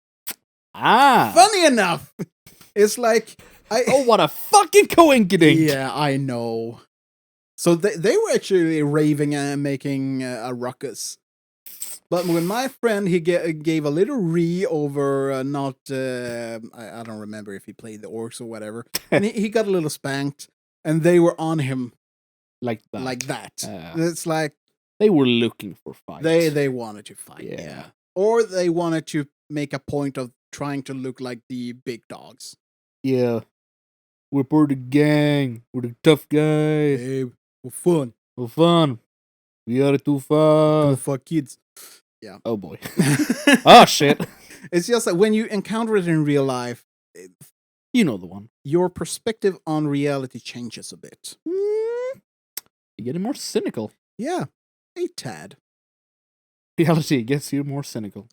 Ah. Funny enough. It's like... Oh, what a fucking coincidence! Yeah, I know. So they were actually raving and making a ruckus. But when my friend, he gave a little over not... I don't remember if he played the orcs or whatever. And he got a little spanked. And they were on him. Like that. It's like... They were looking for fight. They wanted to fight, yeah. Or they wanted to make a point of trying to look like the big dogs. Yeah. We're part of the gang. We're the tough guys. Hey, we're fun. We're fun. We are too far. Don't fuck kids. Yeah. Oh boy. Oh shit. It's just that when you encounter it in real life, you know the one. Your perspective on reality changes a bit. You're getting more cynical. Yeah. A tad. Reality gets you more cynical.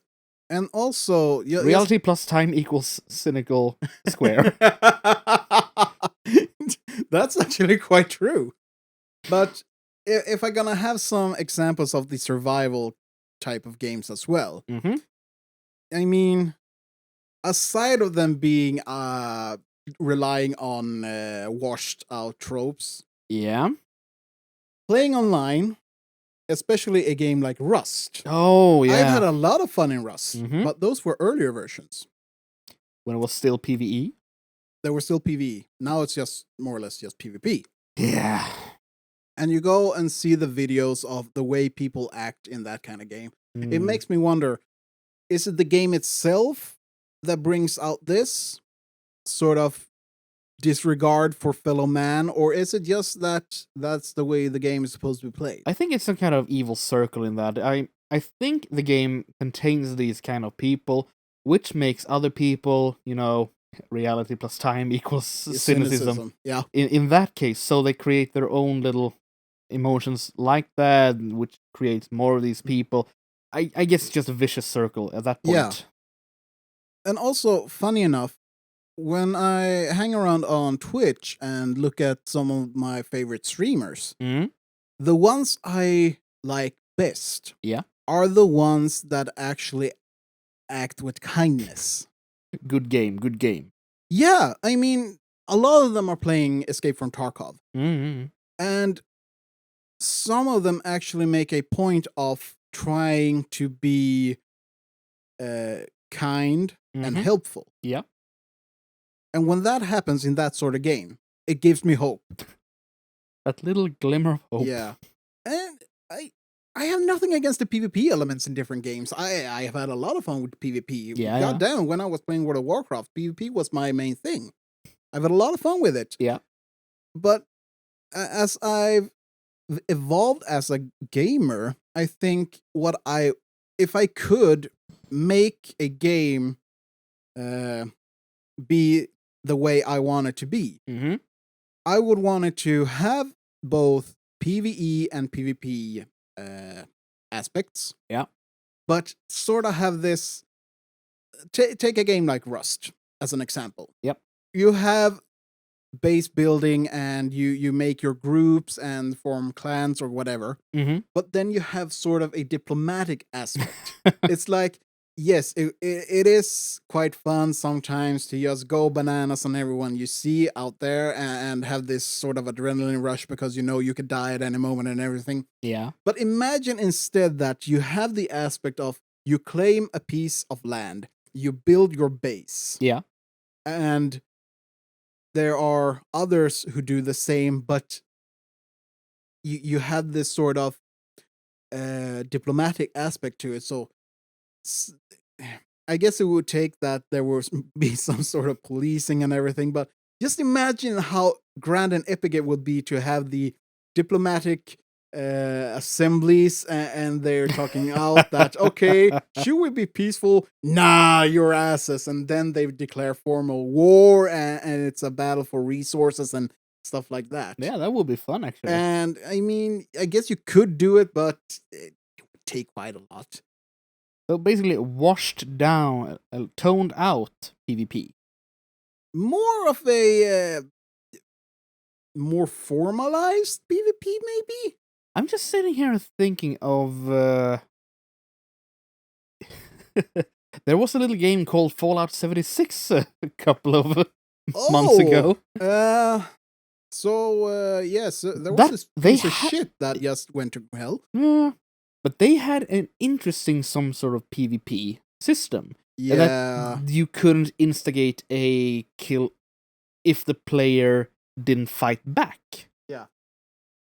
And also... reality plus time equals cynical square. That's actually quite true. But if I'm gonna have some examples of the survival type of games as well, Mm-hmm. I mean, aside of them being relying on washed out tropes, Yeah. playing online, especially a game like Rust. Oh, I've had yeah. a lot of fun in Rust, Mm-hmm. but those were earlier versions. When it was still PvE. There were still PvE. Now it's just more or less just PvP. Yeah. And you go and see the videos of the way people act in that kind of game. It Mm. makes me wonder, is it the game itself that brings out this sort of disregard for fellow man, or is it just that that's the way the game is supposed to be played? I think it's some kind of evil circle in that. I think the game contains these kind of people, which makes other people, reality plus time equals cynicism. Yeah. In that case, so they create their own little emotions like that, which creates more of these people. I guess it's just a vicious circle at that point. Yeah. And also, funny enough, when I hang around on Twitch and look at some of my favorite streamers, Mhm. the ones I like best Yeah. are the ones that actually act with kindness. Good game, good game. Yeah, I mean, a lot of them are playing Escape from Tarkov, Mm-hmm. and some of them actually make a point of trying to be kind and Mhm. helpful. Yeah. And when that happens in that sort of game, it gives me hope. That little glimmer of hope. Yeah. And I have nothing against the PvP elements in different games. I have had a lot of fun with PvP. Yeah, God damn, when I was playing World of Warcraft, PvP was my main thing. I've had a lot of fun with it. Yeah. But as I've evolved as a gamer, I think if I could make a game be the way I want it to be, Mm-hmm. I would want it to have both PvE and PvP aspects. Yeah. But sort of have this. Take a game like Rust as an example. Yep. You have base building and you make your groups and form clans or whatever. Mm-hmm. But then you have sort of a diplomatic aspect. It's like, yes, it is quite fun sometimes to just go bananas on everyone you see out there and have this sort of adrenaline rush because you know you could die at any moment and everything. Yeah. But imagine instead that you have the aspect of you claim a piece of land, you build your base, Yeah. and there are others who do the same, but you have this sort of diplomatic aspect to it. So s- I guess it would take that there was be some sort of policing and everything, but just imagine how grand and epic it would be to have the diplomatic assemblies and they're talking out that okay, should we be peaceful? Nah, your asses, and then they declare formal war and it's a battle for resources and stuff like that. Yeah, that would be fun actually. And I mean, I guess you could do it, but it would take quite a lot. So basically, washed down, toned out PvP. More of a more formalized PvP, maybe. I'm just sitting here thinking of. There was a little game called Fallout 76 a couple of months ago. Yes, there was this piece of shit that just went to hell. Yeah, but they had an interesting some sort of PvP system. Yeah, That you couldn't instigate a kill if the player didn't fight back. yeah,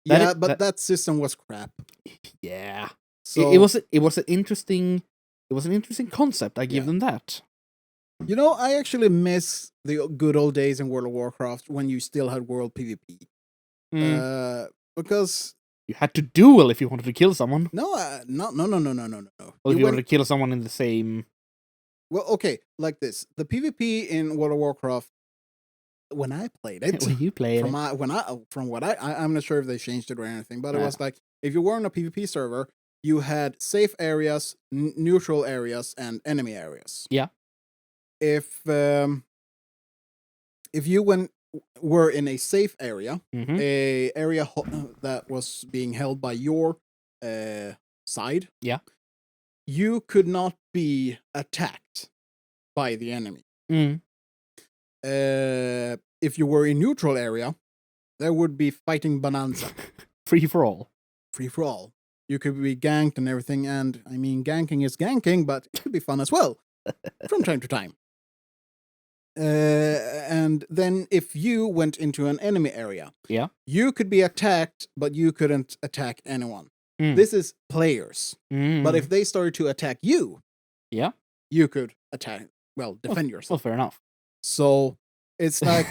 That but that system was crap. Yeah, So it was an interesting concept. I give them that. You know, I actually miss the good old days in World of Warcraft when you still had world PvP. Because you had to duel if you wanted to kill someone. no. Or if you wanted to kill someone in the same. Well, okay, like this. The PvP in World of Warcraft, when I played it, When you played from what I'm not sure if they changed it or anything, but it Yeah. was like if you were on a PvP server, you had safe areas, neutral areas, and enemy areas. Yeah. If you went were in a safe area, Mm-hmm. a area that was being held by your side, Yeah. you could not be attacked by the enemy. Mm. If you were in neutral area, there would be fighting bonanza, Free for all. free for all. You could be ganked and everything, and I mean, ganking is ganking, but it could be fun as well from time to time. And then if you went into an enemy area, Yeah. you could be attacked, but you couldn't attack anyone. Mm. This is players. Mm. But if they started to attack you, Yeah. you could defend yourself. Well, fair enough. So it's like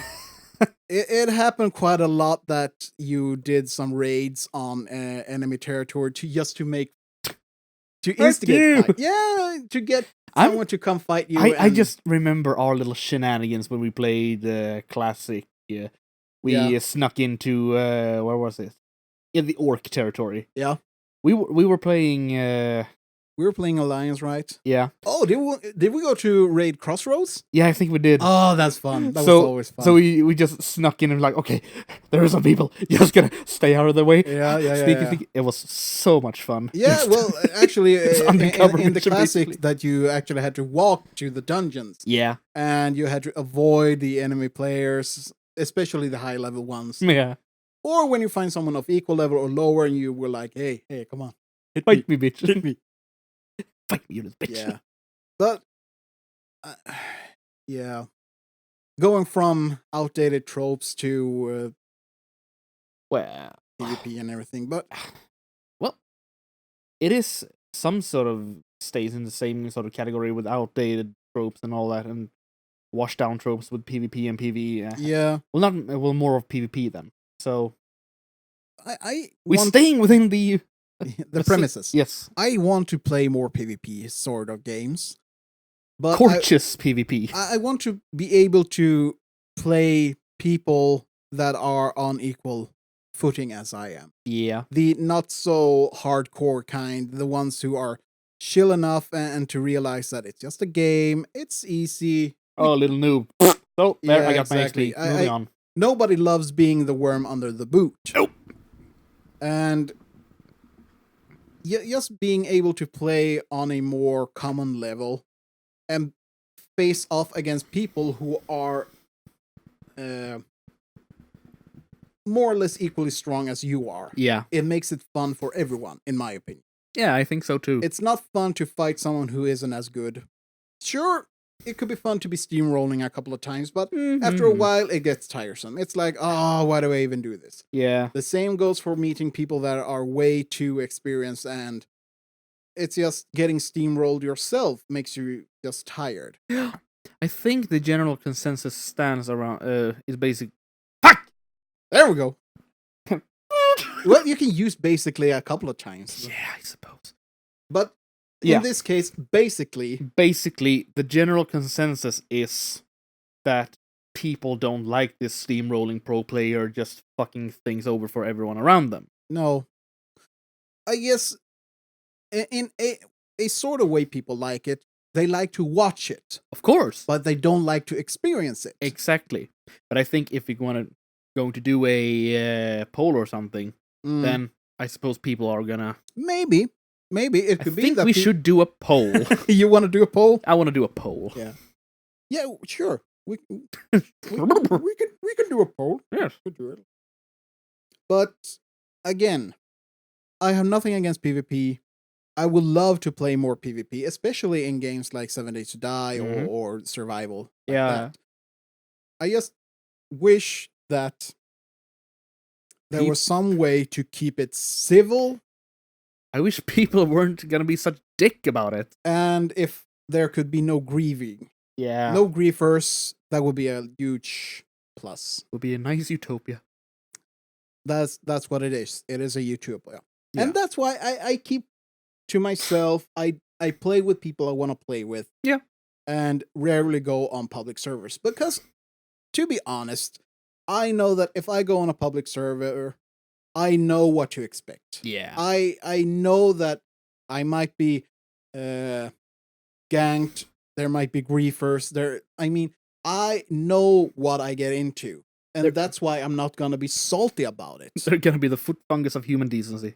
it happened quite a lot that you did some raids on enemy territory to instigate you. fight. Yeah, to get someone to come fight you. I just remember our little shenanigans when we played classic. We snuck into where was it? In the orc territory. Yeah. We were playing. We were playing Alliance, right? Yeah. Oh, did we go to raid Crossroads? Yeah, I think we did. Oh, that's fun. That was always fun. So we just snuck in and like, okay, there are some people. Just gonna stay out of the way. Yeah. Sneaky. It was so much fun. Yeah, well, actually, undercover in the mission, classic, basically. that you actually had to walk to the dungeons. Yeah. And you had to avoid the enemy players, especially the high level ones. Yeah. Or when you find someone of equal level or lower, and you were like, "Hey, come on, Fight me, bitch! hit me!" Fight me, you little bitch! Yeah, but yeah, going from outdated tropes to Well, PvP and everything, but well, it is some sort of stays in the same sort of category with outdated tropes and all that, and washed down tropes with PvP and PvE. yeah, Well, more of PvP then. So we're staying within the premises. Yes, I want to play more PvP sort of games, but courteous PvP. I want to be able to play people that are on equal footing as I am. Yeah, The not so hardcore kind, the ones who are chill enough and to realize that it's just a game, it's easy. Oh, little noob. So there, I got exactly. my XP. Moving on. Nobody loves being the worm under the boot. Nope. And just being able to play on a more common level and face off against people who are more or less equally strong as you are. Yeah. It makes it fun for everyone, in my opinion. Yeah, I think so too. It's not fun to fight someone who isn't as good. Sure, it could be fun to be steamrolling a couple of times, but after a while, it gets tiresome. It's like, oh, why do I even do this? Yeah. The same goes for meeting people that are way too experienced, and it's just getting steamrolled yourself makes you just tired. I think the general consensus stands around is basic. There we go. Well, you can use basically a couple of times. Yeah, I suppose. But in this case, basically, the general consensus is that people don't like this steamrolling pro player just fucking things over for everyone around them. No. I guess in a sort of way people like it. They like to watch it. Of course. But they don't like to experience it. Exactly. But I think if you're going to do a poll or something, then I suppose people are gonna... Maybe it could be. I think we should do a poll. You want to do a poll? I want to do a poll. Yeah, sure. We can do a poll. Yes, we do it. But again, I have nothing against PvP. I would love to play more PvP, especially in games like 7 Days to Die or Survival. Like that. I just wish that there was some way to keep it civil. I wish people weren't gonna be such dick about it. And if there could be no grieving. Yeah. No griefers, that would be a huge plus. Would be a nice utopia. That's what it is. It is a utopia. Yeah. And that's why I keep to myself. I play with people I want to play with. Yeah. And rarely go on public servers. Because, to be honest, I know that if I go on a public server, I know what to expect. Yeah. I know that I might be ganked. There might be griefers. I know what I get into. And They're- that's why I'm not gonna be salty about it. They're gonna be the foot fungus of human decency.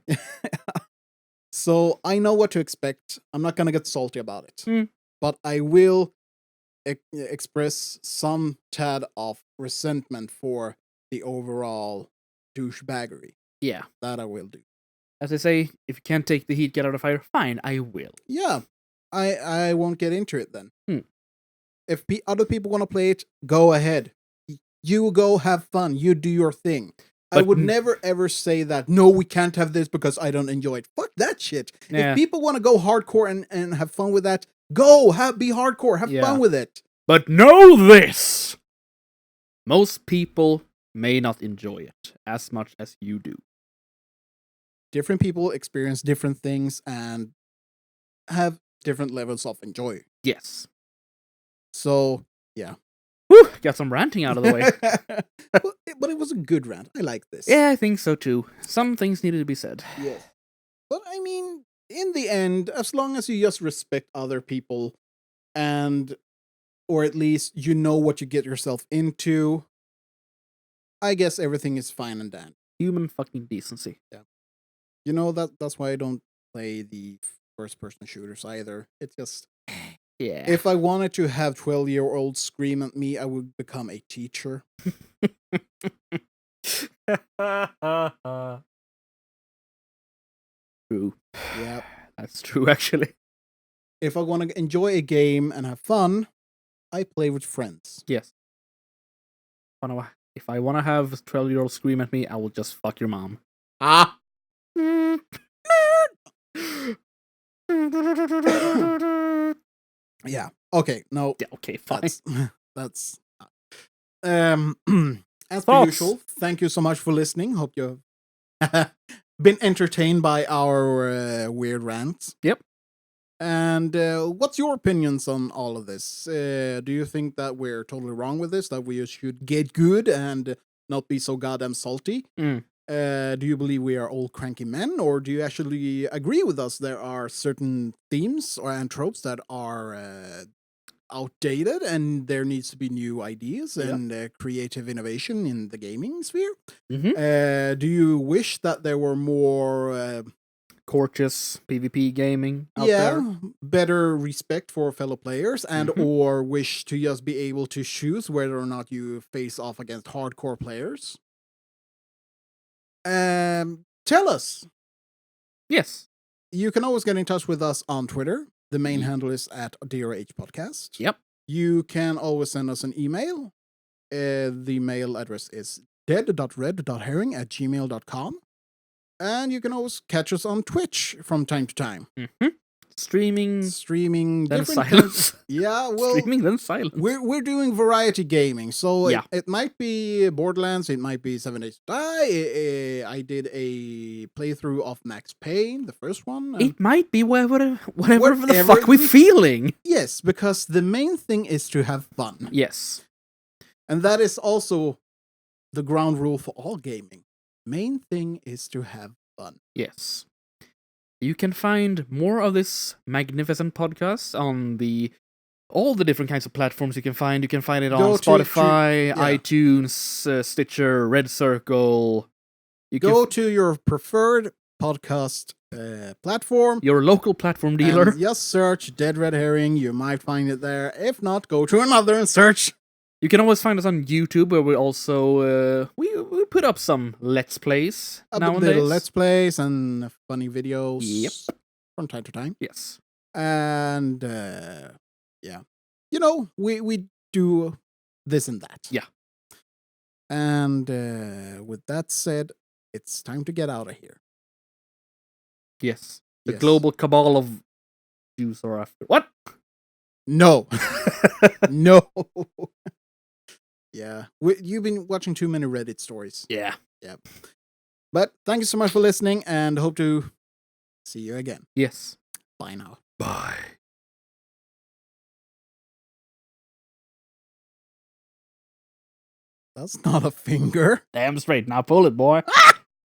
So I know what to expect. I'm not gonna get salty about it. Hmm. But I will express some tad of resentment for the overall douchebaggery. Yeah. That I will do. As I say, if you can't take the heat, get out of fire. Fine, I will. Yeah. I won't get into it then. Hmm. If other people want to play it, go ahead. You go have fun. You do your thing. I But would never ever say that, no, we can't have this because I don't enjoy it. Fuck that shit. Yeah. If people want to go hardcore and have fun with that, go. Be hardcore. Have Yeah. fun with it. But know this! Most people may not enjoy it as much as you do. Different people experience different things and have different levels of enjoy. Yes. So, yeah. Whew, got some ranting out of the way. But it was a good rant. I like this. Yeah, I think so too. Some things needed to be said. Yes. But I mean, in the end, as long as you just respect other people and, or at least you know what you get yourself into, I guess everything is fine and dandy. Human fucking decency. You know, that's why I don't play the first person shooters either. It's just, Yeah. if I wanted to have 12-year-olds scream at me, I would become a teacher. True. Yeah. That's true, actually. If I want to enjoy a game and have fun, I play with friends. Yes. If I want to have a 12-year-old scream at me, I will just fuck your mom. Ah! Yeah. Okay. No. Yeah, okay, fine. That's as per Thoughts? usual. Thank you so much for listening. Hope you've been entertained by our weird rants. Yep. And what's your opinions on all of this? Do you think that we're totally wrong with this? That we should get good and not be so goddamn salty? Mm. Do you believe we are all cranky men, or do you actually agree with us? There are certain themes and tropes that are outdated, and there needs to be new ideas and creative innovation in the gaming sphere. Mm-hmm. Do you wish that there were more Courteous PvP gaming out there? better respect for fellow players, and or wish to just be able to choose whether or not you face off against hardcore players? Tell us. Yes. You can always get in touch with us on Twitter. The main handle is at DRH Podcast. Yep. You can always send us an email. The mail address is dead.red.herring@gmail.com. And you can always catch us on Twitch from time to time. Mm-hmm. Streaming then different silence. kinds. Yeah, well, Streaming then silence. we're doing variety gaming, so Yeah. it might be Borderlands, it might be 7 Days to Die. I did a playthrough of Max Payne, the first one. It might be whatever the Whatever fuck we're feeling. Yes, because the main thing is to have fun. Yes. And that is also the ground rule for all gaming. Main thing is to have fun. Yes. You can find more of this magnificent podcast on all the different kinds of platforms you can find. You can find it on Go to- Spotify, yeah. iTunes, Stitcher, Red Circle. You can Go to your preferred podcast platform. your local platform dealer. And just search Dead Red Herring. You might find it there. If not, go to another and search. You can always find us on YouTube, where we also we put up some Let's Plays nowadays. Little Let's Plays and funny videos. Yep. From time to time. Yes. And yeah. You know, we do this and that. Yeah. And with that said, it's time to get out of here. Yes. The Yes. global cabal of Jews are after. What? No. No. Yeah. You've been watching too many Reddit stories. Yeah. But thank you so much for listening, and hope to see you again. Yes. Bye now. Bye. That's not a finger. Damn straight. Now pull it, boy.